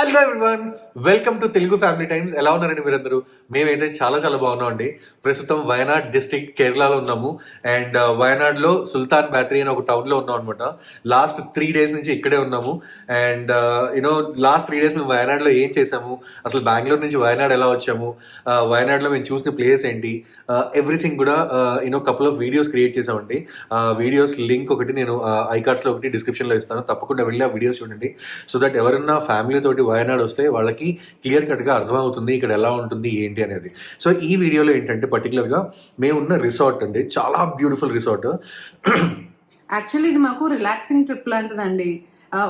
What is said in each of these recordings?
Hello everyone, welcome to Telugu family times. ఎలా ఉన్నారండి మీరందరూ? మేమైతే చాలా చాలా బాగున్నాం అండి. ప్రస్తుతం వయనాడ్ డిస్ట్రిక్ట్ కేరళలో ఉన్నాము. అండ్ వయనాడ్లో సుల్తాన్ బ్యాటరీ అని ఒక టౌన్లో ఉన్నాం అనమాట. లాస్ట్ 3 days నుంచి ఇక్కడే ఉన్నాము. అండ్ లాస్ట్ 3 days మేము వయనాడ్లో ఏం చేసాము, అసలు బెంగళూరు నుంచి వయనాడ్ ఎలా వచ్చాము, వయనాడ్లో మేము చూసిన ప్లేస్ ఏంటి, ఎవ్రీథింగ్ కూడా కపుల్ ఆఫ్ వీడియోస్ క్రియేట్ చేసామండి. వీడియోస్ లింక్ ఒకటి నేను ఐకార్డ్స్లో ఒకటి డిస్క్రిప్షన్లో ఇస్తాను. తప్పకుండా వెళ్ళి ఆ వీడియోస్ చూడండి. సో దట్ ఎవరన్నా ఫ్యామిలీ తోటి వయనాడ్ వస్తే వాళ్ళకి క్లియర్ కట్గా అర్థమవుతుంది ఇక్కడ ఎలా ఉంటుంది ఏంటి అనేది. సో ఈ వీడియోలో ఏంటంటే పర్టికులర్గా మేమున్న రిసార్ట్ అండి, చాలా బ్యూటిఫుల్ రిసార్ట్. యాక్చువల్లీ ఇది మాకు రిలాక్సింగ్ ట్రిప్ లాంటిదండి.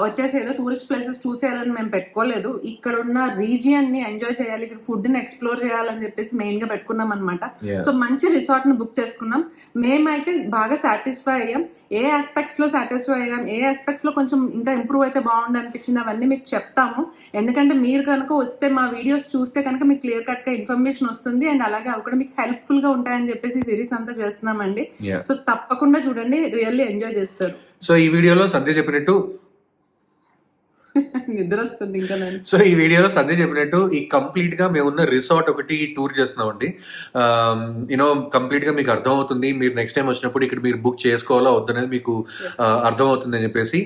వచ్చేసి ఏదో టూరిస్ట్ ప్లేసెస్ చూసేయాలని మేము పెట్టుకోలేదు. ఇక్కడ ఉన్న రీజియన్ ని ఎంజాయ్ చేయాలి, ఇక్కడ ఫుడ్ ని ఎక్స్ప్లోర్ చేయాలని చెప్పేసి మెయిన్ గా పెట్టుకున్నాం అనమాట. సో మంచి రిసార్ట్ ని బుక్ చేసుకున్నాం. మేమైతే బాగా సాటిస్ఫై అయ్యాం. ఏ ఆస్పెక్ట్స్ లో సాటిస్ఫై అయ్యాం, ఏ ఆస్పెక్ట్స్ లో కొంచెం ఇంకా ఇంప్రూవ్ అయితే బాగుండు అనిపించింది, అవన్నీ మీకు చెప్తాము. ఎందుకంటే మీరు కనుక వస్తే మా వీడియోస్ చూస్తే కనుక మీకు క్లియర్ కట్ గా ఇన్ఫర్మేషన్ వస్తుంది. అండ్ అలాగే అవి కూడా మీకు హెల్ప్ఫుల్ గా ఉంటాయని చెప్పేసి సిరీస్ అంతా చేస్తున్నామండి. సో తప్పకుండా చూడండి, రియల్లీ ఎంజాయ్ చేస్తారు. సో ఈ వీడియోలో సంధ్య చెప్పినట్టు నిద్ర వస్తుంది ఇంకా. సో ఈ వీడియోలో సంధ్య చెప్పినట్టు ఈ కంప్లీట్ గా మేమున్న రిసార్ట్ ఒకటి టూర్ చేస్తున్నామండి. కంప్లీట్ గా మీకు అర్థమవుతుంది. మీరు నెక్స్ట్ టైం వచ్చినప్పుడు ఇక్కడ మీరు బుక్ చేసుకోవాలా వద్దనేది మీకు అర్థమవుతుంది అని చెప్పేసి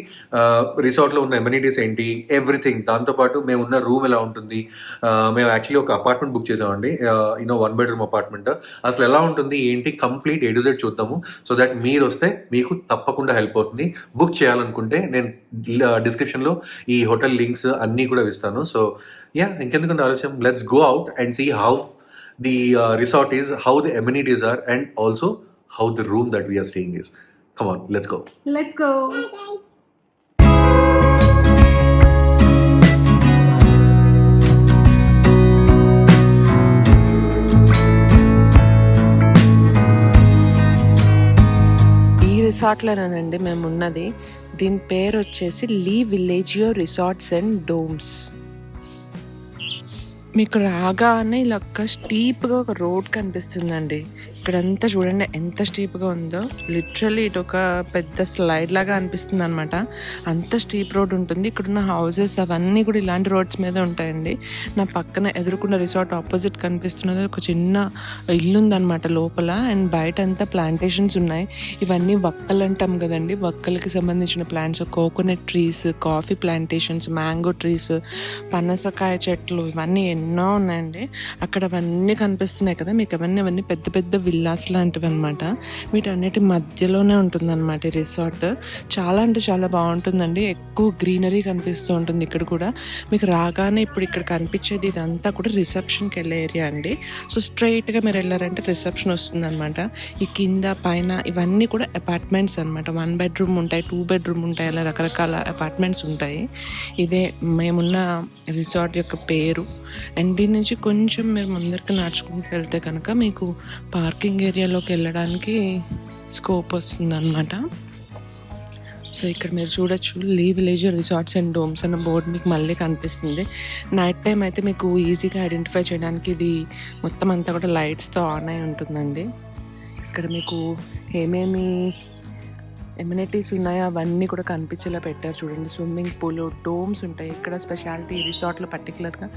రిసార్ట్ లో ఉన్న ఎమ్యూనిటీస్ ఏంటి, ఎవ్రీథింగ్, దాంతోపాటు మేమున్న రూమ్ ఎలా ఉంటుంది. మేము యాక్చువల్లీ ఒక అపార్ట్మెంట్ బుక్ చేసామండి, 1 bedroom అపార్ట్మెంట్. అసలు ఎలా ఉంటుంది ఏంటి కంప్లీట్ A to Z చూద్దాము. సో దట్ మీరు వస్తే మీకు తప్పకుండా హెల్ప్ అవుతుంది. బుక్ చేయాలనుకుంటే నేను డిస్క్రిప్షన్ లో ఈ హోటల్ లింక్స్ అన్నీ కూడా ఇస్తాను. సో ఇంకెందుకంటే ఆలోచన, let's go out and see how the resort is, how the amenities are, and also how the room that we are staying is. Come on, let's go. Let's go. రిసార్ట్లోనేనండి మేము ఉన్నది. దీని పేరు వచ్చేసి Le Villaggio resorts and domes. మీకు రాగానే ఇలా స్టీప్గా ఒక రోడ్ కనిపిస్తుందండి. ఇక్కడంతా చూడండి ఎంత స్టీప్గా ఉందో. లిటరల్లీ ఇటు ఒక పెద్ద స్లైడ్ లాగా అనిపిస్తుంది అనమాట. అంత స్టీప్ రోడ్ ఉంటుంది. ఇక్కడున్న హౌసెస్ అవన్నీ కూడా ఇలాంటి రోడ్స్ మీద ఉంటాయండి. నా పక్కన ఎదురుకున్న రిసార్ట్ ఆపోజిట్ కనిపిస్తున్నది ఒక చిన్న ఇల్లు ఉందన్నమాట లోపల. అండ్ బయట అంతా ప్లాంటేషన్స్ ఉన్నాయి. ఇవన్నీ వక్కలు అంటాం కదండి, వక్కలకి సంబంధించిన plants, coconut trees, coffee plantations, mango trees, పనసకాయ చెట్లు, ఇవన్నీ ఎన్నో ఉన్నాయండి అక్కడ. అవన్నీ కనిపిస్తున్నాయి కదా మీకు, అవన్నీ పెద్ద పెద్ద విల్లాస్ లాంటివి అనమాట. వీటన్నిటి మధ్యలోనే ఉంటుంది అనమాట ఈ రిసార్ట్. చాలా అంటే చాలా బాగుంటుందండి. ఎక్కువ గ్రీనరీ కనిపిస్తూ ఉంటుంది ఇక్కడ కూడా. మీకు రాగానే ఇప్పుడు ఇక్కడ కనిపించేది ఇదంతా కూడా రిసెప్షన్కి వెళ్ళే ఏరియా అండి. సో స్ట్రైట్గా మీరు వెళ్ళారంటే రిసెప్షన్ వస్తుంది అనమాట. ఈ కింద పైన ఇవన్నీ కూడా అపార్ట్మెంట్స్ అనమాట. 1 bedroom ఉంటాయి, 2 bedroom ఉంటాయి, అలా రకరకాల అపార్ట్మెంట్స్ ఉంటాయి. ఇదే మేమున్న రిసార్ట్ యొక్క పేరు. అండ్ దీని నుంచి కొంచెం మీరు ముందరికి నడుచుకుంటూ వెళ్తే కనుక మీకు పార్కింగ్ ఏరియాలోకి వెళ్ళడానికి స్కోప్ వస్తుంది అనమాట. సో ఇక్కడ మీరు చూడొచ్చు, లీ విలేజ్ రిసార్ట్స్ అండ్ డోమ్స్ అన్న బోర్డు మీకు మళ్ళీ కనిపిస్తుంది. నైట్ టైం అయితే మీకు ఈజీగా ఐడెంటిఫై చేయడానికి ఇది మొత్తం అంతా కూడా లైట్స్తో ఆన్ అయి ఉంటుందండి. ఇక్కడ మీకు ఏమేమి ఎమ్యూనిటీస్ ఉన్నాయో అవన్నీ కూడా కనిపించేలా పెట్టారు చూడండి. స్విమ్మింగ్ పూల్, డోమ్స్ ఉంటాయి. ఇక్కడ స్పెషాలిటీ రిసార్ట్లో పర్టికులర్గా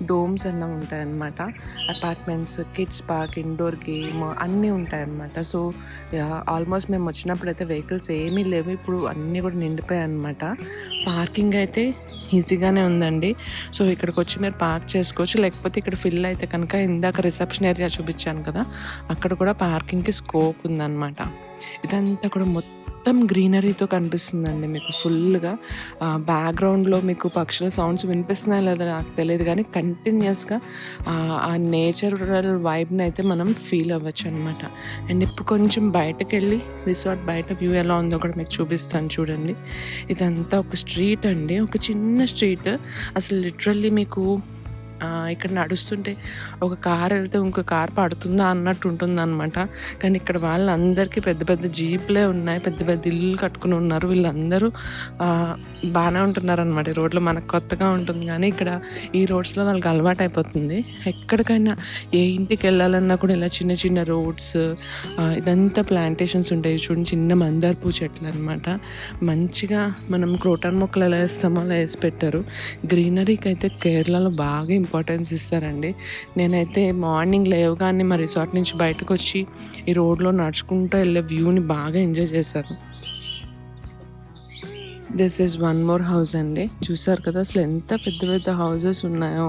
డోమ్స్ అన్న ఉంటాయి అన్నమాట. Apartments, kids park, indoor game అన్నీ ఉంటాయి అన్నమాట. సో ఆల్మోస్ట్ మేము వచ్చినప్పుడు అయితే వెహికల్స్ ఏమీ లేవు, ఇప్పుడు అన్నీ కూడా నిండిపోయాయి అన్నమాట. పార్కింగ్ అయితే ఈజీగానే ఉందండి. సో ఇక్కడికి వచ్చి మీరు పార్క్ చేసుకోవచ్చు. లేకపోతే ఇక్కడ ఫిల్ అయితే కనుక ఇందాక రిసెప్షన్ ఏరియా చూపించాను కదా, అక్కడ కూడా పార్కింగ్కి స్కోప్ ఉందన్నమాట. ఇదంతా కూడా మొత్తం గ్రీనరీతో కనిపిస్తుందండి మీకు ఫుల్గా. బ్యాక్గ్రౌండ్లో మీకు పక్షుల సౌండ్స్ వినిపిస్తున్నాయి లేదా నాకు తెలియదు, కానీ కంటిన్యూస్గా ఆ నేచురల్ వైబ్ని అయితే మనం ఫీల్ అవ్వచ్చు అనమాట. అండ్ ఇప్పుడు కొంచెం బయటకు వెళ్ళి రిసార్ట్ బయట వ్యూ ఎలా ఉందో కూడా మీకు చూపిస్తాను చూడండి. ఇదంతా ఒక స్ట్రీట్ అండి, ఒక చిన్న స్ట్రీట్. అసలు లిటరల్లీ మీకు ఇక్కడ నడుస్తుంటే ఒక కార్ వెళ్తే ఇంకో కార్ పడుతుందా అన్నట్టు ఉంటుందన్నమాట. కానీ ఇక్కడ వాళ్ళందరికీ పెద్ద పెద్ద జీప్లే ఉన్నాయి, పెద్ద పెద్ద ఇల్లు కట్టుకుని ఉన్నారు. వీళ్ళందరూ బాగానే ఉంటున్నారనమాట. ఈ రోడ్లో మనకు కొత్తగా ఉంటుంది కానీ ఇక్కడ ఈ రోడ్స్లో వాళ్ళకి అలవాటు అయిపోతుంది. ఎక్కడికైనా ఏ ఇంటికి వెళ్ళాలన్నా కూడా ఇలా చిన్న చిన్న రోడ్స్, ఇదంతా ప్లాంటేషన్స్ ఉంటాయి చూడండి, చిన్న మందార పూ చెట్లు అనమాట. మంచిగా మనం క్రోటాన్ మొక్కలు ఎలా వేస్తామో అలా వేసి పెట్టారు. గ్రీనరీకి అయితే కేరళలో బాగా ఇంపార్టెన్స్ ఇస్తారండి. నేనైతే మార్నింగ్ లేవగానే మా రిసార్ట్ నుంచి బయటకు వచ్చి ఈ రోడ్లో నడుచుకుంటూ వెళ్ళే వ్యూని బాగా ఎంజాయ్ చేశారు. This is one more house అండి. చూసారు కదా అసలు ఎంత పెద్ద పెద్ద హౌసెస్ ఉన్నాయో.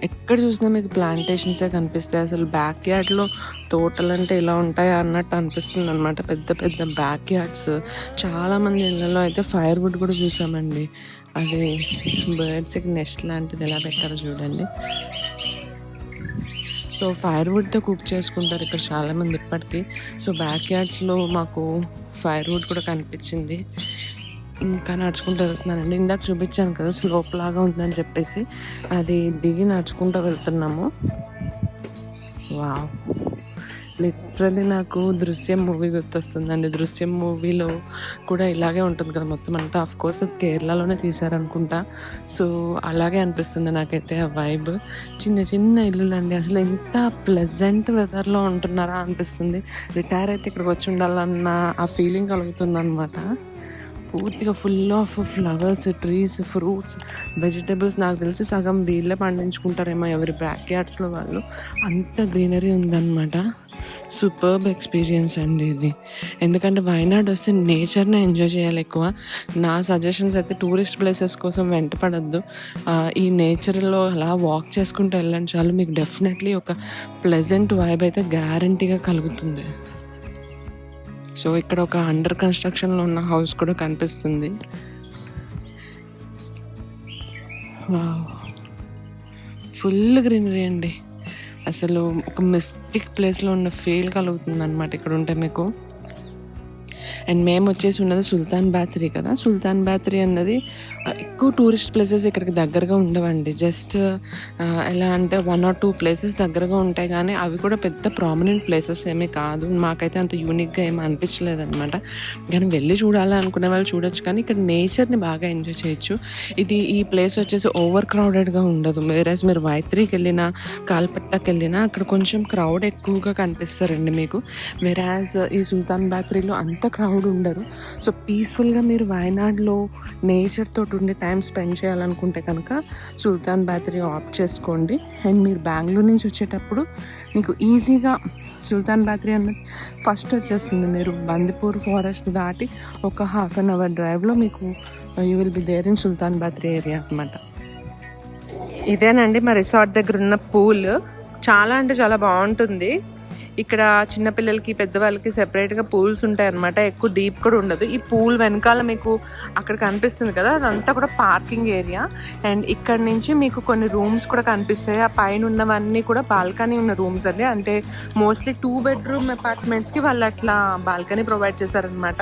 ఎక్కడ చూసినా మీకు ప్లాంటేషన్సే కనిపిస్తాయి. అసలు బ్యాక్ యార్డ్లో తోటలు అంటే ఇలా ఉంటాయా అన్నట్టు అనిపిస్తుంది అనమాట. పెద్ద పెద్ద బ్యాక్ యార్డ్స్. చాలామంది ఇళ్ళలో అయితే ఫైర్ వుడ్ కూడా చూసామండి. అది బర్డ్స్కి నెస్ట్ లాంటిది ఎలా పెట్టారో చూడండి. సో ఫైర్ వుడ్తో కుక్ చేసుకుంటారు ఇక్కడ చాలామంది ఇప్పటికీ. సో బ్యాక్ యార్డ్స్లో మాకు ఫైర్ వుడ్ కూడా కనిపించింది. ఇంకా నడుచుకుంటూ వెళ్తున్నానండి. ఇందాక చూపించాను కదా స్లోప్ లాగా ఉందని చెప్పేసి, అది దిగి నడుచుకుంటూ వెళ్తున్నాము. వావ్, లిటరల్లీ నాకు దృశ్యం మూవీ గుర్తొస్తుందండి. దృశ్యం మూవీలో కూడా ఇలాగే ఉంటుంది కదా మొత్తం అంతా. ఆఫ్ కోర్స్ అది కేరళలోనే తీశారనుకుంటా. సో అలాగే అనిపిస్తుంది నాకైతే ఆ వైబ్. చిన్న చిన్న ఇల్లులు అండి. అసలు ఎంత ప్లెజెంట్ వెదర్లో ఉంటున్నారా అనిపిస్తుంది. రిటైర్ అయితే ఇక్కడికి వచ్చి ఉండాలన్న ఆ ఫీలింగ్ కలుగుతుంది అనమాట. పూర్తిగా full of flowers, trees, fruits, vegetables. నాకు తెలిసి సగం వీళ్ళే పండించుకుంటారేమో ఎవరి బ్యాక్ యార్డ్స్లో వాళ్ళు. అంత గ్రీనరీ ఉందన్నమాట. సూపర్బ్ ఎక్స్పీరియన్స్ అండి ఇది. ఎందుకంటే వయనాడ్ వస్తే నేచర్ని ఎంజాయ్ చేయాలి ఎక్కువ. నా సజెషన్స్ అయితే టూరిస్ట్ ప్లేసెస్ కోసం వెంట పడద్దు. ఈ నేచర్లో అలా వాక్ చేసుకుంటూ వెళ్ళండి చాలు. మీకు డెఫినెట్లీ ఒక ప్లెజెంట్ వైబ్ అయితే గ్యారంటీగా కలుగుతుంది. సో ఇక్కడ ఒక అండర్ కన్స్ట్రక్షన్లో ఉన్న హౌస్ కూడా కనిపిస్తుంది. ఫుల్ గ్రీనరీ అండి. అసలు ఒక మిస్టిక్ ప్లేస్లో ఉన్న ఫీల్ కలుగుతుంది అనమాట ఇక్కడ ఉంటే మీకు. అండ్ మేము వచ్చేసి ఉన్నది సుల్తాన్ బాత్రీ కదా. సుల్తాన్ బాత్రీ అన్నది ఎక్కువ టూరిస్ట్ ప్లేసెస్ ఇక్కడికి దగ్గరగా ఉండవండి. జస్ట్ ఎలా అంటే 1 or 2 ప్లేసెస్ దగ్గరగా ఉంటాయి, కానీ అవి కూడా పెద్ద ప్రామినెంట్ ప్లేసెస్ ఏమీ కాదు. మాకైతే అంత యూనిక్గా ఏమీ అనిపించలేదు అనమాట. కానీ వెళ్ళి చూడాలనుకునే వాళ్ళు చూడొచ్చు, కానీ ఇక్కడ నేచర్ని బాగా ఎంజాయ్ చేయొచ్చు. ఈ ప్లేస్ వచ్చేసి ఓవర్ క్రౌడెడ్గా ఉండదు. వేరేస్ మీరు వైత్రికి వెళ్ళినా, కాల్పట్టాకి వెళ్ళినా అక్కడ కొంచెం క్రౌడ్ ఎక్కువగా కనిపిస్తారండి మీకు. వేరేస్ ఈ సుల్తాన్ బాత్రీలో అంత క్రౌడ్ ఉండరు. సో పీస్ఫుల్గా మీరు వయనాడ్లో నేచర్ తోటి ఉండి టైం స్పెండ్ చేయాలనుకుంటే కనుక సుల్తాన్ బాత్రీ ఆప్ట్ చేసుకోండి. అండ్ మీరు బెంగళూరు నుంచి వచ్చేటప్పుడు మీకు ఈజీగా సుల్తాన్ బాత్రీ అన్నది ఫస్ట్ వచ్చేస్తుంది. మీరు బందిపూర్ ఫారెస్ట్ దాటి ఒక 1/2 hour డ్రైవ్లో మీకు you will be there in Sultan Bathery area అనమాట. ఇదేనండి మా రిసార్ట్ దగ్గర ఉన్న పూల్. చాలా అంటే చాలా బాగుంటుంది. ఇక్కడ చిన్నపిల్లలకి, పెద్దవాళ్ళకి సెపరేట్గా పూల్స్ ఉంటాయి అనమాట. ఎక్కువ డీప్ కూడా ఉండదు. ఈ పూల్ వెనకాల మీకు అక్కడ కనిపిస్తుంది కదా, అదంతా కూడా పార్కింగ్ ఏరియా. అండ్ ఇక్కడ నుంచి మీకు కొన్ని రూమ్స్ కూడా కనిపిస్తాయి. ఆ పైన ఉన్నవన్నీ కూడా బాల్కనీ ఉన్న రూమ్స్ అండి. అంటే మోస్ట్లీ 2 bedroom అపార్ట్మెంట్స్కి వాళ్ళు అట్లా బాల్కనీ ప్రొవైడ్ చేశారనమాట.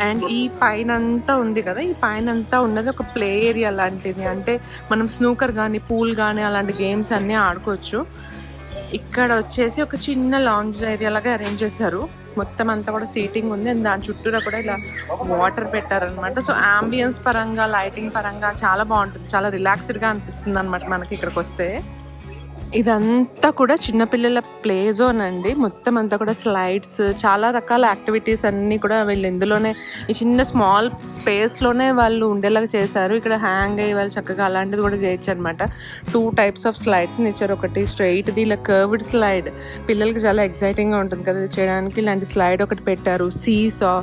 అండ్ ఈ పైన అంతా ఉంది కదా, ఈ పైన అంతా ఉన్నది ఒక ప్లే ఏరియా లాంటిది. అంటే మనం స్నూకర్ కానీ, పూల్ కానీ అలాంటి గేమ్స్ అన్నీ ఆడుకోవచ్చు. ఇక్కడ వచ్చేసి ఒక చిన్న లాంజ్ ఏరియా లాగా అరేంజ్ చేశారు. మొత్తం అంతా కూడా సీటింగ్ ఉంది. అండ్ దాని చుట్టూరా కూడా ఇలా వాటర్ పెట్టారనమాట. సో అంబియన్స్ పరంగా, లైటింగ్ పరంగా చాలా బాగుంటుంది. చాలా రిలాక్స్డ్గా అనిపిస్తుంది అనమాట మనకి ఇక్కడికి వస్తే. ఇదంతా కూడా చిన్నపిల్లల ప్లే జోన్ అండి. మొత్తం అంతా కూడా స్లైడ్స్, చాలా రకాల యాక్టివిటీస్ అన్నీ కూడా వీళ్ళు ఇందులోనే ఈ చిన్న స్మాల్ స్పేస్లోనే వాళ్ళు ఉండేలాగా చేశారు. ఇక్కడ హ్యాంగ్ అయ్యి వాళ్ళు చక్కగా అలాంటిది కూడా చేయొచ్చు అనమాట. 2 types ఆఫ్ స్లైడ్స్ని ఇచ్చారు. ఒకటి స్ట్రైట్ది, ఇలా కర్వ్డ్ స్లైడ్. పిల్లలకి చాలా ఎక్సైటింగ్గా ఉంటుంది కదా చేయడానికి. ఇలాంటి స్లైడ్ ఒకటి పెట్టారు. సీసా,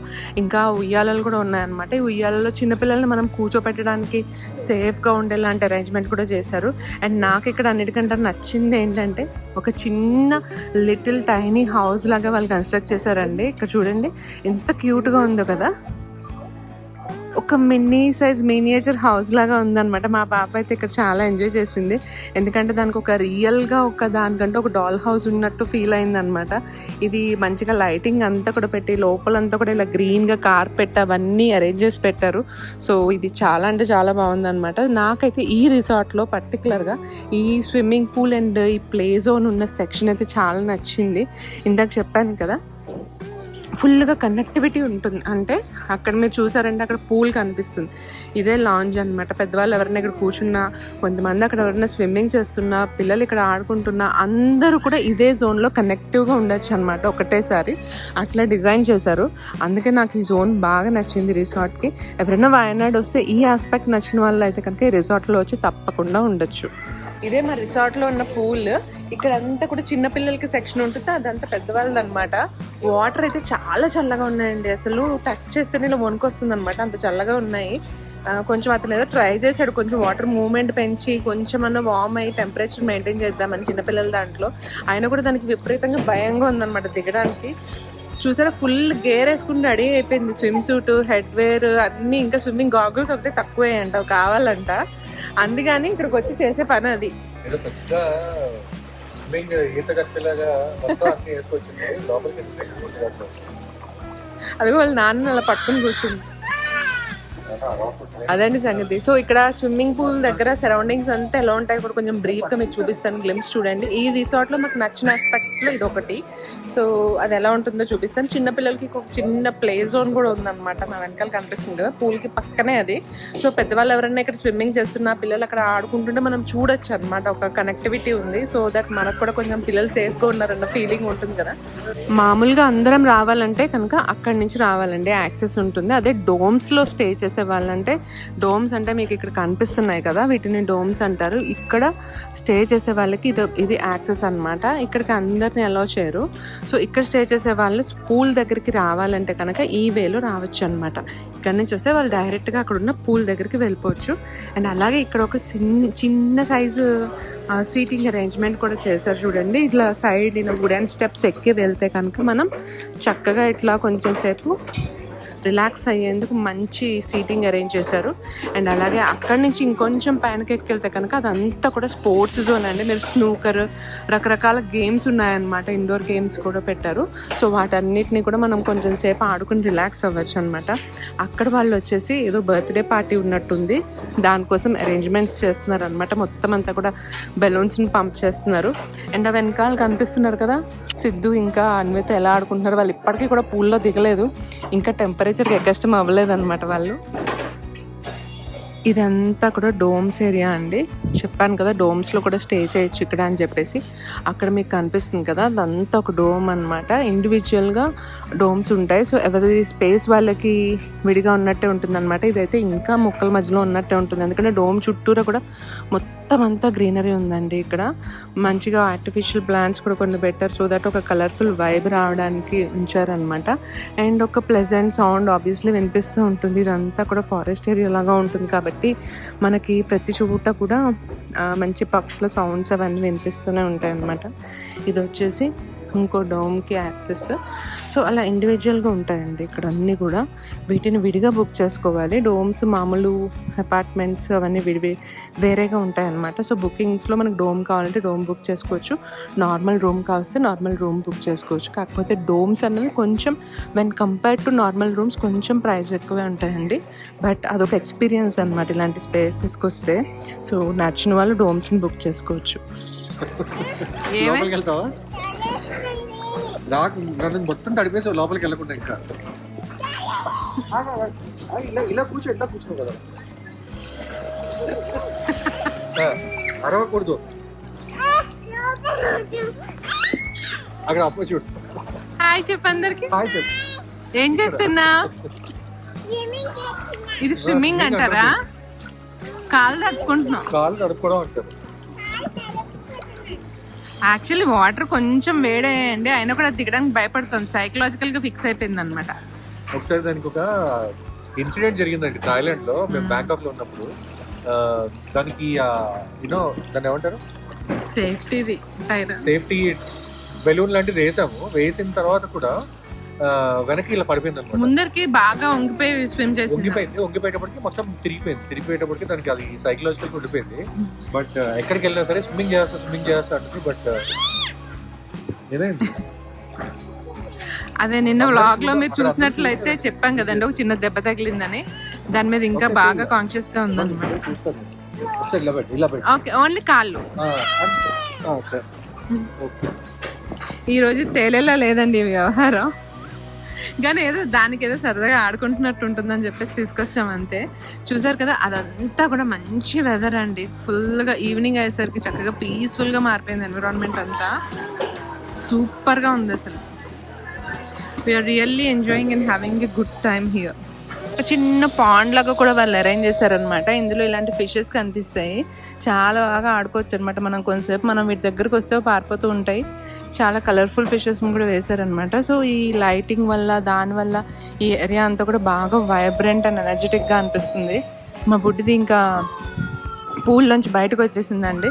ఇంకా ఉయ్యాలలు కూడా ఉన్నాయన్నమాట. ఈ ఉయ్యాలలో చిన్నపిల్లల్ని మనం కూర్చోపెట్టడానికి సేఫ్గా ఉండేలాంటి అరేంజ్మెంట్ కూడా చేశారు. అండ్ నాకు ఇక్కడ అన్నిటికంటే నచ్చింది ఏంటంటే ఒక చిన్న లిటిల్ టైనీ హౌస్ లాగా వాళ్ళు కన్స్ట్రక్ట్ చేశారండి. ఇక్కడ చూడండి ఎంత క్యూట్గా ఉందో కదా. ఒక మినీ సైజ్ మినియేచర్ హౌస్ లాగా ఉందన్నమాట. మా పాప అయితే ఇక్కడ చాలా ఎంజాయ్ చేసింది, ఎందుకంటే దానికి ఒక రియల్గా ఒక దానికంటే ఒక డాల్ హౌస్ ఉన్నట్టు ఫీల్ అయిందనమాట. ఇది మంచిగా లైటింగ్ అంతా కూడా పెట్టి లోపలంతా కూడా ఇలా గ్రీన్గా కార్పెట్ అవన్నీ అరేంజ్ చేసి పెట్టారు. సో ఇది చాలా అంటే చాలా బాగుందన్నమాట. నాకైతే ఈ రిసార్ట్లో పర్టికులర్గా ఈ స్విమ్మింగ్ పూల్ అండ్ ఈ ప్లే జోన్ ఉన్న సెక్షన్ అయితే చాలా నచ్చింది. ఇందాక చెప్పాను కదా, ఫుల్గా కనెక్టివిటీ ఉంటుంది. అంటే అక్కడ మీరు చూసారంటే అక్కడ పూల్ కనిపిస్తుంది, ఇదే లాంజ్ అనమాట. పెద్దవాళ్ళు ఎవరైనా ఇక్కడ కూర్చున్నా, కొంతమంది అక్కడ ఎవరైనా స్విమ్మింగ్ చేస్తున్నా, పిల్లలు ఇక్కడ ఆడుకుంటున్నా, అందరూ కూడా ఇదే జోన్లో కనెక్టివ్గా ఉండొచ్చు అనమాట. ఒకటేసారి అట్లా డిజైన్ చేశారు. అందుకే నాకు ఈ జోన్ బాగా నచ్చింది రిసార్ట్కి. ఎవరైనా వయనాడ్ వస్తే ఈ ఆస్పెక్ట్ నచ్చిన వాళ్ళు అయితే కనుక ఈ రిసార్ట్లో వచ్చి తప్పకుండా ఉండొచ్చు. ఇదే మా రిసార్ట్లో ఉన్న పూల్. ఇక్కడ అంతా కూడా చిన్న పిల్లలకి సెక్షన్ ఉంటుంది, అదంతా పెద్దవాళ్ళది అనమాట. వాటర్ అయితే చాలా చల్లగా ఉన్నాయండి, అసలు టచ్ చేస్తేనే ఇలా వణుకొస్తుంది అనమాట, అంత చల్లగా ఉన్నాయి. కొంచెం అతను ఏదో ట్రై చేశాడు, కొంచెం వాటర్ మూవ్మెంట్ పెంచి కొంచెం అన్న వార్మ్ అయ్యి టెంపరేచర్ మెయింటైన్ చేద్దామని చిన్నపిల్లల దాంట్లో. అయినా కూడా దానికి విపరీతంగా భయంగా ఉందన్నమాట దిగడానికి. చూసారా, ఫుల్ గేర్ వేసుకుని రెడీ అయిపోయింది, స్విమ్ సూట్, హెడ్ వేర్ అన్నీ. ఇంకా స్విమ్మింగ్ గాగుల్స్ ఒకటే తక్కువే అంట, కావాలంట. అందుకని ఇక్కడికి వచ్చి చేసే పని అది. అదిగో వాళ్ళ నాన్న అలా పట్టుకుని కూర్చుంది. అదండి సంగతి. సో ఇక్కడ స్విమ్మింగ్ పూల్ దగ్గర సరౌండింగ్స్ అంతా ఎలా ఉంటాయి కూడా కొంచెం బ్రీఫ్గా మీకు చూపిస్తాను, గ్లిమ్స్ చూడండి. ఈ రిసార్ట్లో మాకు నచ్చిన ఆస్పెక్ట్స్లో ఇది ఒకటి. సో అది ఎలా ఉంటుందో చూపిస్తాను. చిన్నపిల్లలకి ఒక చిన్న ప్లే జోన్ కూడా ఉందన్నమాట, నా వెనకాల కనిపిస్తుంది కదా, పూల్కి పక్కనే అది. సో పెద్దవాళ్ళు ఎవరైనా ఇక్కడ స్విమ్మింగ్ చేస్తున్నా, పిల్లలు అక్కడ ఆడుకుంటుంటే మనం చూడొచ్చు అనమాట, ఒక కనెక్టివిటీ ఉంది. సో దట్ మనకు కూడా కొంచెం పిల్లలు సేఫ్గా ఉన్నారన్న ఫీలింగ్ ఉంటుంది కదా. మామూలుగా అందరం రావాలంటే కనుక అక్కడి నుంచి రావాలండి, యాక్సెస్ ఉంటుంది. అదే డోమ్స్లో స్టే చేసే వాళ్ళంటే, డోమ్స్ అంటే మీకు ఇక్కడ కనిపిస్తున్నాయి కదా, వీటిని డోమ్స్ అంటారు. ఇక్కడ స్టే చేసే వాళ్ళకి ఇది యాక్సెస్ అనమాట. ఇక్కడికి అందరిని అలౌ చేయరు. సో ఇక్కడ స్టే చేసే వాళ్ళు పూల్ దగ్గరికి రావాలంటే కనుక ఈ వేలో రావచ్చు అనమాట. ఇక్కడ నుంచి వస్తే వాళ్ళు డైరెక్ట్గా అక్కడ ఉన్న పూల్ దగ్గరికి వెళ్ళిపోవచ్చు. అండ్ అలాగే ఇక్కడ ఒక చిన్న సైజు సీటింగ్ అరేంజ్మెంట్ కూడా చేశారు చూడండి. ఇట్లా సైడ్ ఇలా వుడెన్ స్టెప్స్ ఎక్కి వెళ్తే కనుక మనం చక్కగా ఇట్లా కొంచెం సేపు రిలాక్స్ అయ్యేందుకు మంచి సీటింగ్ అరేంజ్ చేశారు. అండ్ అలాగే అక్కడి నుంచి ఇంకొంచెం పైనకి ఎక్కెళ్తే కనుక అదంతా కూడా స్పోర్ట్స్ జోన్ అండి. మీరు స్నూకర్, రకరకాల గేమ్స్ ఉన్నాయన్నమాట, ఇండోర్ గేమ్స్ కూడా పెట్టారు. సో వాటన్నిటిని కూడా మనం కొంచెం సేపు ఆడుకుని రిలాక్స్ అవ్వచ్చు అనమాట. అక్కడ వాళ్ళు వచ్చేసి ఏదో బర్త్డే పార్టీ ఉన్నట్టుంది, దానికోసం అరేంజ్మెంట్స్ చేస్తున్నారు అనమాట. మొత్తం అంతా కూడా బెలూన్స్ని పంప్ చేస్తున్నారు. అండ్ ఆ వెనకాల కనిపిస్తున్నారు కదా, సిద్ధు ఇంకా అన్విత ఎలా ఆడుకుంటున్నారు. వాళ్ళు ఇప్పటికీ కూడా పూల్లో దిగలేదు, ఇంకా టెంపరేచర్కి ఎక్కష్టం అవ్వలేదు అనమాట వాళ్ళు. ఇదంతా కూడా డోమ్స్ ఏరియా అండి. చెప్పాను కదా డోమ్స్లో కూడా స్టే చేయొచ్చు ఇక్కడ అని చెప్పేసి. అక్కడ మీకు కనిపిస్తుంది కదా, అదంతా ఒక డోమ్ అనమాట. ఇండివిజువల్గా డోమ్స్ ఉంటాయి. సో ఎవరి స్పేస్ వాళ్ళకి విడిగా ఉన్నట్టే ఉంటుంది అనమాట. ఇదైతే ఇంకా మొక్కల మధ్యలో ఉన్నట్టే ఉంటుంది, ఎందుకంటే డోమ్ చుట్టూరా కూడా మొత్తం అంతా గ్రీనరీ ఉందండి. ఇక్కడ మంచిగా ఆర్టిఫిషియల్ ప్లాంట్స్ కూడా కొన్ని పెట్టారు, సో దట్ ఒక కలర్ఫుల్ వైబ్ రావడానికి ఉంచారనమాట. అండ్ ఒక ప్లెజెంట్ సౌండ్ ఆబ్వియస్లీ వినిపిస్తూ ఉంటుంది. ఇదంతా కూడా ఫారెస్ట్ ఏరియా లాగా ఉంటుంది కాబట్టి మనకి ప్రతి చోట కూడా మంచి పక్షుల సౌండ్స్ అవన్నీ వినిపిస్తూనే ఉంటాయి అన్నమాట. ఇది వచ్చేసి ఇంకో డోమ్కి యాక్సెస్. సో అలా ఇండివిజువల్గా ఉంటాయండి ఇక్కడ అన్నీ కూడా. వీటిని విడిగా బుక్ చేసుకోవాలి. డోమ్స్ మామూలు అపార్ట్మెంట్స్ అవన్నీ వేరేగా ఉంటాయన్నమాట. సో బుకింగ్స్లో మనకు డోమ్ కావాలంటే డోమ్ బుక్ చేసుకోవచ్చు, నార్మల్ రూమ్ కావస్తే నార్మల్ రూమ్ బుక్ చేసుకోవచ్చు. కాకపోతే డోమ్స్ అన్నవి కొంచెం when compared to normal rooms కొంచెం ప్రైస్ ఎక్కువే ఉంటాయండి. బట్ అదొక ఎక్స్పీరియన్స్ అనమాట ఇలాంటి స్పేసెస్కి వస్తే. సో నచ్చిన వాళ్ళు డోమ్స్ని బుక్ చేసుకోవచ్చు. నన్ను మొత్తం తడిపేసి లోపలికి వెళ్ళకుండా ఇంకా ఇలా కూర్చో కదా, అరవకూడదు. అక్కడ అప్పు చూడు. హాయ్ చెప్పు అందరికి. హాయ్ చెప్పు. ఏం చేస్తున్నా? ఇది స్విమ్మింగ్ అంటారా? కాళ్ళు తడుపుకోవడం అంటారు. యాక్చువల్లీ వాటర్ కొంచెం వేడేయండి, అయినా కూడా దిగడానికి భయపడుతుంది, సైకలాజికల్గా ఫిక్స్ అయిపోయింది అనమాట. ఒకసారి దానికి ఒక ఇన్సిడెంట్ జరిగిందండి థాయిలాండ్ లో. మేము బ్యాంకాక్ లో ఉన్నప్పుడు దానికి దాన్ని ఏమంటారు, సేఫ్టీ బెలూన్ లాంటిది వేసాము. వేసిన తర్వాత కూడా వెనక్కి ఇలా పడిపోయింది అనమాట. ముందరికి బాగా వంగిపోయి స్విమ్ చేసింది. వంగిపోయేటప్పటికి మొత్తం తిరిగిపోయేటప్పటికి దానికి అది సైకలాజికల్ ఉండిపోయింది. బట్ ఎక్కడికి వెళ్ళినా సరే స్విమ్మింగ్ చేస్తా అంటుంది. బట్ ఏమైంది అదే నిన్న వ్లాగ్ లో మీరు చూసినట్లయితే చెప్పాం కదండి, ఒక చిన్న దెబ్బ తగిలిందని. దాని మీద ఇంకా బాగా కాన్షియస్ గా ఉందన్నమాట. ఓకే, ఓన్లీ కాళ్ళు. ఈ రోజు తేలేలా లేదండి ఈ వ్యవహారం, కానీ ఏదో దానికి ఏదో సరదాగా ఆడుకుంటున్నట్టు ఉంటుందని చెప్పేసి తీసుకొచ్చాం అంతే. చూసారు కదా, అదంతా కూడా మంచి వెదర్ అండి. ఫుల్గా ఈవినింగ్ అయ్యేసరికి చక్కగా పీస్ఫుల్గా మారిపోయింది ఎన్విరాన్మెంట్ అంతా. సూపర్గా ఉంది అసలు. We are really enjoying and having a good time here. ఒక చిన్న పాండ్ లాగా కూడా వాళ్ళు అరేంజ్ చేశారనమాట. ఇందులో ఇలాంటి ఫిషెస్ కనిపిస్తాయి, చాలా బాగా ఆడుకోవచ్చు అనమాట. మనం కొంతసేపు మనం వీటి దగ్గరకు వస్తే పారిపోతూ ఉంటాయి. చాలా కలర్ఫుల్ ఫిషెస్ కూడా వేశారనమాట. సో ఈ లైటింగ్ వల్ల దానివల్ల ఈ ఏరియా అంతా కూడా బాగా వైబ్రెంట్ అండ్ ఎనర్జెటిక్గా అనిపిస్తుంది. మా బుడ్డిది ఇంకా పూల్లోంచి బయటకు వచ్చేసిందండి.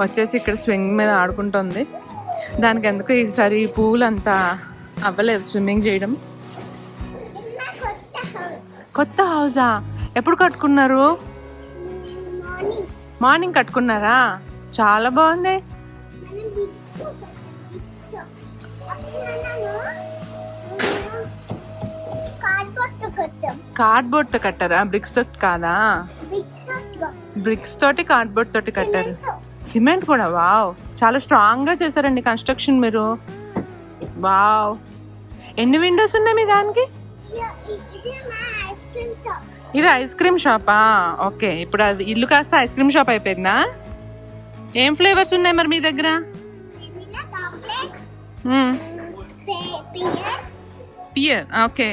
వచ్చేసి ఇక్కడ స్వింగ్ మీద ఆడుకుంటుంది. దానికి ఎందుకు ఈసారి పూల్ అంతా అవ్వలేదు స్విమ్మింగ్ చేయడం. కొత్త హౌసా? ఎప్పుడు కట్టుకున్నారు? మార్నింగ్ కట్టుకున్నారా? చాలా బాగుంది. కార్డ్బోర్డ్ తో కట్టారా? బ్రిక్స్ తోటి కాదా? బ్రిక్స్ తోటి కార్డ్బోర్డ్ తోటి కట్టారు. సిమెంట్ కూడా? వావ్, చాలా స్ట్రాంగ్ గా చేశారండి కన్స్ట్రక్షన్ మీరు. వావ్, ఎన్ని విండోస్ ఉన్నాయి మీ దానికి? ఇది ఐస్ క్రీమ్ షాపా? ఓకే, ఇప్పుడు అది ఇల్లు కాస్త ఐస్ క్రీమ్ షాప్ అయిపోయిందా? ఏం ఫ్లేవర్స్ ఉన్నాయి మరి మీ దగ్గర? Pear, okay.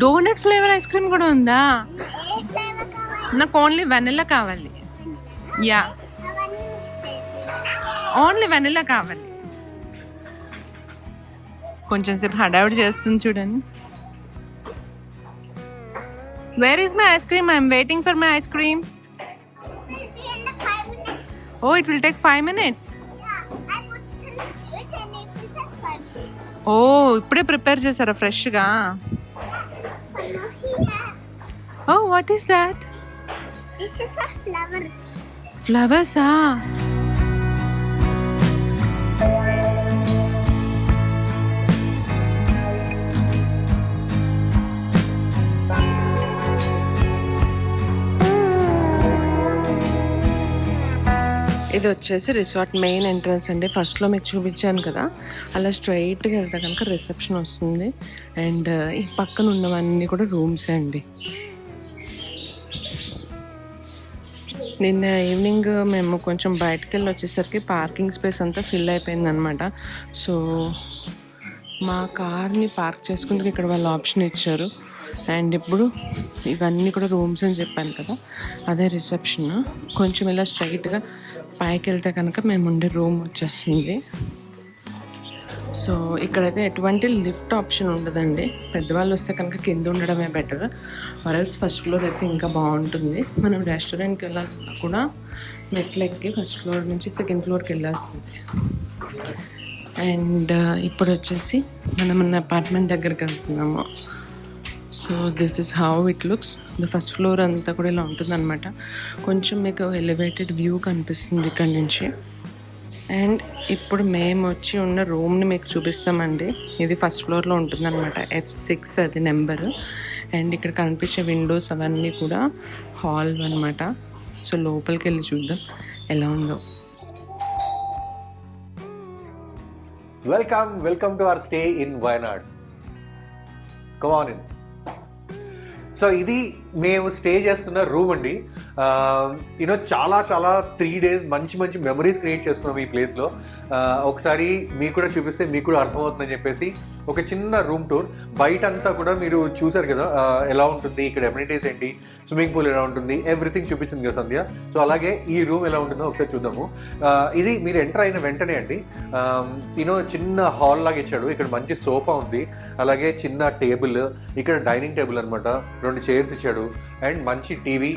Donut flavour ice cream కూడా ఉందా? నాకు ఓన్లీ వెనిలా కావాలి. యా, ఓన్లీ వెనిలా కావాలి. కొంచెం సేపు హడావిడి చేస్తుంది చూడండి. Where is my ice cream? I'm waiting for my ice cream. Oh, it will take 5 minutes. Oh, ఇప్పుడే ప్రిపేర్ చేశారా ఫ్రెష్గా? Oh, what is that? ఫ్లవర్సా? ఇది వచ్చేసి రిసార్ట్ మెయిన్ ఎంట్రన్స్ అండి. ఫస్ట్లో మీకు చూపించాను కదా, అలా స్ట్రైట్గా వెళ్తే కనుక రిసెప్షన్ వస్తుంది. అండ్ ఈ పక్కన ఉన్నవన్నీ కూడా రూమ్సే అండి. నిన్న ఈవినింగ్ మేము కొంచెం బయటకు వెళ్ళి వచ్చేసరికి పార్కింగ్ స్పేస్ అంతా ఫిల్ అయిపోయింది అనమాట. సో మా కార్ని పార్క్ చేసుకుంటే ఇక్కడ వాళ్ళు ఆప్షన్ ఇచ్చారు. అండ్ ఇప్పుడు ఇవన్నీ కూడా రూమ్స్ అని చెప్పాను కదా, అదే రిసెప్షన్. కొంచెం ఇలా స్ట్రైట్గా పైకి వెళ్తే కనుక మేము ఉండే రూమ్ వచ్చేస్తుంది. సో ఇక్కడైతే ఎటువంటి లిఫ్ట్ ఆప్షన్ ఉండదండి. పెద్దవాళ్ళు వస్తే కనుక కింద ఉండడమే బెటర్, వరల్స్ ఫస్ట్ ఫ్లోర్ అయితే ఇంకా బాగుంటుంది. మనం రెస్టారెంట్కి వెళ్ళాలి కూడా మెట్లు ఎక్కి ఫస్ట్ ఫ్లోర్ నుంచి సెకండ్ ఫ్లోర్కి వెళ్ళాల్సింది. అండ్ ఇప్పుడు వచ్చేసి మనం ఉన్న అపార్ట్మెంట్ దగ్గరికి వెళ్తున్నాము. So this is how it looks. The first floor అంతా కూడా ఇలా ఉంటుంది అనమాట. కొంచెం మీకు ఎలివేటెడ్ వ్యూ కనిపిస్తుంది ఇక్కడ నుంచి. అండ్ ఇప్పుడు మేము వచ్చి ఉన్న రూమ్ని మీకు చూపిస్తామండి. ఇది ఫస్ట్ ఫ్లోర్లో ఉంటుంది అనమాట, F6 అది నెంబరు. అండ్ ఇక్కడ కనిపించే విండోస్ అవన్నీ కూడా హాల్ అనమాట. సో లోపలికి వెళ్ళి చూద్దాం ఎలా ఉందో. Welcome to our stay in Wayanad. Come on in. So ఇది మేము స్టే చేస్తున్న రూమ్ అండి. యూనో చాలా 3 days మంచి మెమరీస్ క్రియేట్ చేసుకున్నాం ఈ ప్లేస్లో. ఒకసారి మీకు కూడా చూపిస్తే మీకు కూడా అర్థమవుతుందని చెప్పేసి ఒక చిన్న రూమ్ టూర్. బయట అంతా కూడా మీరు చూసారు కదా ఎలా ఉంటుంది, ఇక్కడ ఎమ్యూనిటీస్ ఏంటి, స్విమ్మింగ్ పూల్ ఎలా ఉంటుంది, ఎవ్రీథింగ్ చూపించింది కదా సంధ్య. సో అలాగే ఈ రూమ్ ఎలా ఉంటుందో ఒకసారి చూద్దాము. ఇది మీరు ఎంటర్ అయిన వెంటనే అండి యూనో చిన్న హాల్ లాగా ఇచ్చాడు. ఇక్కడ మంచి సోఫా ఉంది, అలాగే చిన్న టేబుల్, ఇక్కడ డైనింగ్ టేబుల్ అనమాట, 2 చైర్స్ ఇచ్చాడు అండ్ మంచి టీవీ.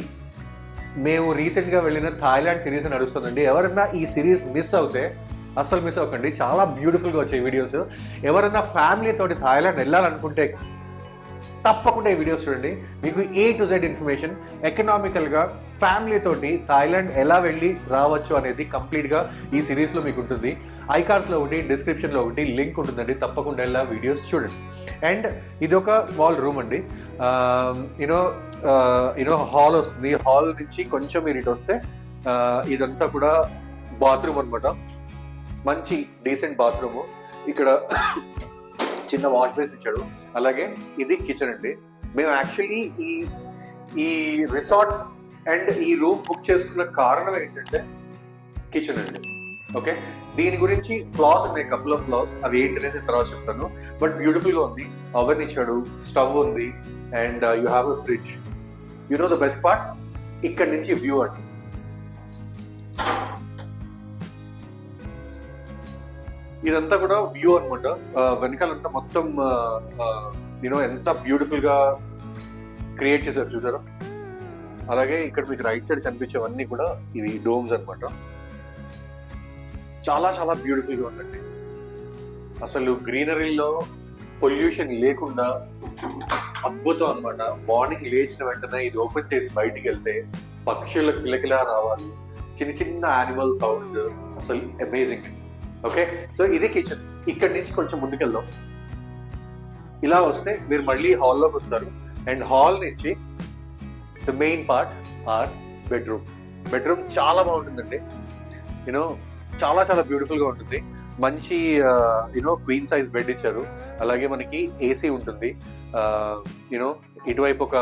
మేము రీసెంట్గా వెళ్ళిన థాయిలాండ్ సిరీస్ నడుస్తుందండి. ఎవరన్నా ఈ సిరీస్ మిస్ అవుతే అస్సలు మిస్ అవ్వకండి, చాలా బ్యూటిఫుల్గా వచ్చాయి వీడియోస్. ఎవరైనా ఫ్యామిలీ తోటి థాయిలాండ్ వెళ్ళాలనుకుంటే తప్పకుండా ఈ వీడియోస్ చూడండి. మీకు A to Z ఇన్ఫర్మేషన్ ఎకనామికల్గా ఫ్యామిలీ తోటి థాయిలాండ్ ఎలా వెళ్ళి రావచ్చు అనేది కంప్లీట్గా ఈ సిరీస్లో మీకు ఉంటుంది. ఐకార్డ్స్లో ఒకటి, డిస్క్రిప్షన్లో ఒకటి లింక్ ఉంటుందండి, తప్పకుండా వెళ్ళి వీడియోస్ చూడండి. అండ్ ఇది ఒక స్మాల్ రూమ్ అండి, యూనో హాల్ వస్తుంది. హాల్ నుంచి కొంచెం మీరు ఇటు వస్తే ఇదంతా కూడా బాత్రూమ్ అనమాట. మంచి డీసెంట్ బాత్రూము. ఇక్కడ చిన్న వాష్ బేస్ ఇచ్చాడు. అలాగే ఇది కిచెన్ అండి. మేము యాక్చువల్లీ ఈ రిసార్ట్ అండ్ ఈ రూమ్ బుక్ చేసుకున్న కారణం ఏంటంటే కిచెన్ అండి. ఓకే, దీని గురించి ఫ్లాస్ ఉన్నాయి, కపుల్ ఆఫ్ ఫ్లాస్, అవి ఏంటనేది తర్వాత చెప్తాను. బట్ బ్యూటిఫుల్గా ఉంది. ఓవెన్ ఇచ్చాడు, స్టవ్ ఉంది, and you have a fridge. You know the best part, ఇక్కడ నుంచి వ్యూ అండి. ఇదంతా కూడా వ్యూ అనమాట. వెనకాలంతా మొత్తం ఎంత బ్యూటిఫుల్ గా క్రియేట్ చేశారు చూసారా. అలాగే ఇక్కడ మీకు రైట్ సైడ్ కనిపించేవన్నీ కూడా ఇవి డోమ్స్ అనమాట. చాలా చాలా బ్యూటిఫుల్ గా ఉందండి. అసలు గ్రీనరీలో పొల్యూషన్ లేకుండా అద్భుతం అనమాట. మార్నింగ్ లేచిన వెంటనే ఇది ఓపెన్ చేసి బయటికి వెళ్తే పక్షుల కిలకిలా రావాలి, చిన్న చిన్న యానిమల్ సౌండ్స్, అసలు అమేజింగ్. ఓకే, సో ఇది కిచెన్. ఇక్కడి నుంచి కొంచెం ముందుకెళ్దాం. ఇలా వస్తే మీరు మళ్ళీ హాల్లోకి వస్తారు. అండ్ హాల్ నుంచి the main part or bedroom. Bedroom చాలా బాగుంటుందండి. చాలా చాలా బ్యూటిఫుల్గా ఉంటుంది. మంచి క్వీన్ సైజ్ బెడ్ ఇచ్చారు. అలాగే మనకి ఏసీ ఉంటుంది. ఇటువైపు ఒక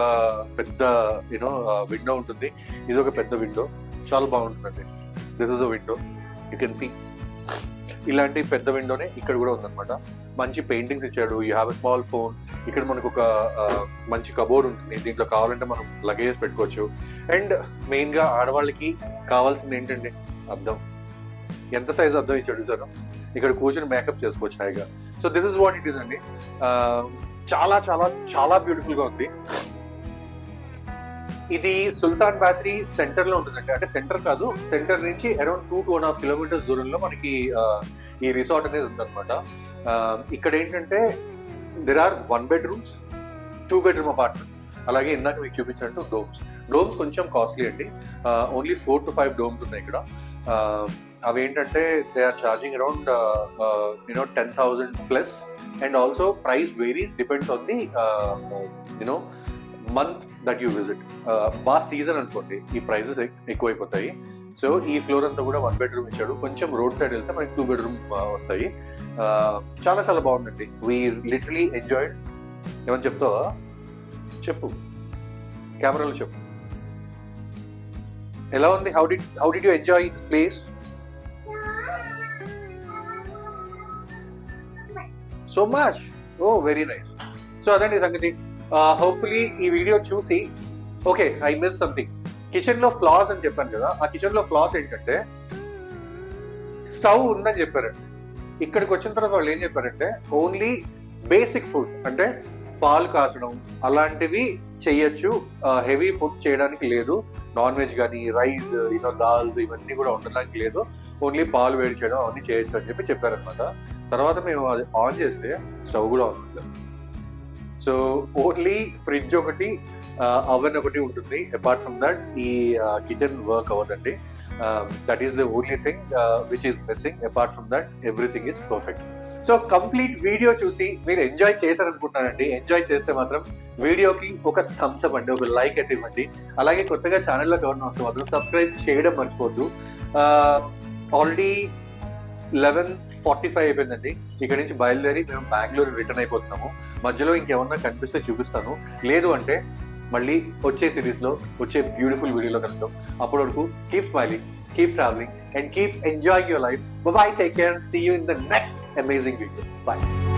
పెద్ద విండో ఉంటుంది. ఇది ఒక పెద్ద విండో, చాలా బాగుంటుందండి. This is a window, you can see. ఇలాంటి పెద్ద విండోనే ఇక్కడ కూడా ఉందన్నమాట. మంచి పెయింటింగ్స్ ఇచ్చాడు. You have a small phone. ఇక్కడ మనకు ఒక మంచి కబోర్డ్ ఉంటుంది. దీంట్లో కావాలంటే మనం లగేజ్ పెట్టుకోవచ్చు. అండ్ మెయిన్గా ఆడవాళ్ళకి కావాల్సింది ఏంటంటే అద్దం. ఎంత సైజ్ అద్దం ఇచ్చాడు సార్. ఇక్కడ కూర్చొని మేకప్ చేసుకోవచ్చు హాయిగా. So this is what it is అండి. చాలా చాలా చాలా బ్యూటిఫుల్గా ఉంది. ఇది సుల్తాన్ బాత్రీ సెంటర్ లో ఉంటుందండి. అంటే సెంటర్ కాదు, సెంటర్ నుంచి అరౌండ్ 2-2.5 కిలోమీటర్స్ దూరంలో మనకి ఈ రిసార్ట్ అనేది ఉందన్నమాట. ఇక్కడ ఏంటంటే there are 1 bedrooms, 2 bedroom apartments. అలాగే ఇందాక మీకు చూపించినట్టు డోమ్స్ కొంచెం కాస్ట్లీ అండి. ఓన్లీ 4 to 5 డోమ్స్ ఉన్నాయి ఇక్కడ. అవి ఏంటంటే they are charging around 10,000 plus. And also price varies, depends on the month that you visit. బాగా సీజన్ అనుకోండి ఈ ప్రైజెస్ ఎక్కువైపోతాయి. సో ఈ ఫ్లోర్ అంతా కూడా 1 bedroom ఇచ్చాడు. కొంచెం రోడ్ సైడ్ వెళ్తే మనకి 2 bedroom వస్తాయి. చాలా చాలా బాగుందండి. We literally enjoyed. ఏమని చెప్తావా? చెప్పు, కెమెరాలో చెప్పు. ఎలా ఉంది? How did you enjoy this place? So much. Oh very nice. So అదండి సంగతి. హోప్ఫుల్లీ ఈ వీడియో చూసి okay I miss something. Kitchen లో ఫ్లాస్ అని చెప్పాను కదా, ఆ కిచెన్ లో ఫ్లాస్ ఏంటంటే స్టవ్ ఉందని చెప్పారండి. ఇక్కడికి వచ్చిన తర్వాత వాళ్ళు ఏం చెప్పారంటే ఓన్లీ బేసిక్ ఫుడ్ అంటే పాలు కాచడం అలాంటివి చెయ్యొచ్చు, హెవీ ఫుడ్స్ చేయడానికి లేదు. నాన్ వెజ్ కానీ రైస్ దాల్స్ ఇవన్నీ కూడా ఉండడానికి లేదు. ఓన్లీ పాలు వేడి చేయడం అవన్నీ చేయొచ్చు అని చెప్పారనమాట. తర్వాత మేము అది ఆన్ చేస్తే స్టవ్ కూడా ఆన్ అవుతుంది. సో ఓన్లీ ఫ్రిడ్జ్ ఒకటి, అవెన్ ఒకటి ఉంటుంది. అపార్ట్ ఫ్రమ్ దట్ ఈ కిచెన్ వర్క్ అవ్వదండి. That is the only thing which is missing. Apart from that everything is perfect. So complete video చూసి మీరు ఎంజాయ్ చేశారనుకుంటున్నానండి. ఎంజాయ్ చేస్తే మాత్రం వీడియోకి ఒక థమ్స్ అప్ అండి, ఒక లైక్ అయితే ఇవ్వండి. అలాగే కొత్తగా ఛానల్లోకి ఎవరైనా వస్తే మాత్రం సబ్స్క్రైబ్ చేయడం మర్చిపోద్దు. ఆల్రెడీ 11:45 అయిపోయిందండి. ఇక్కడ నుంచి బయలుదేరి మేము బెంగళూరు రిటర్న్ అయిపోతున్నాము. మధ్యలో ఇంకేమన్నా కనిపిస్తే చూపిస్తాను, లేదు అంటే మళ్ళీ వచ్చే సిరీస్లో వచ్చే బ్యూటిఫుల్ వీడియోలో కలుద్దాం. అప్పటి వరకు keep smiling, keep traveling and keep enjoying your life. Bye bye, take care, see you in the next amazing video. Bye.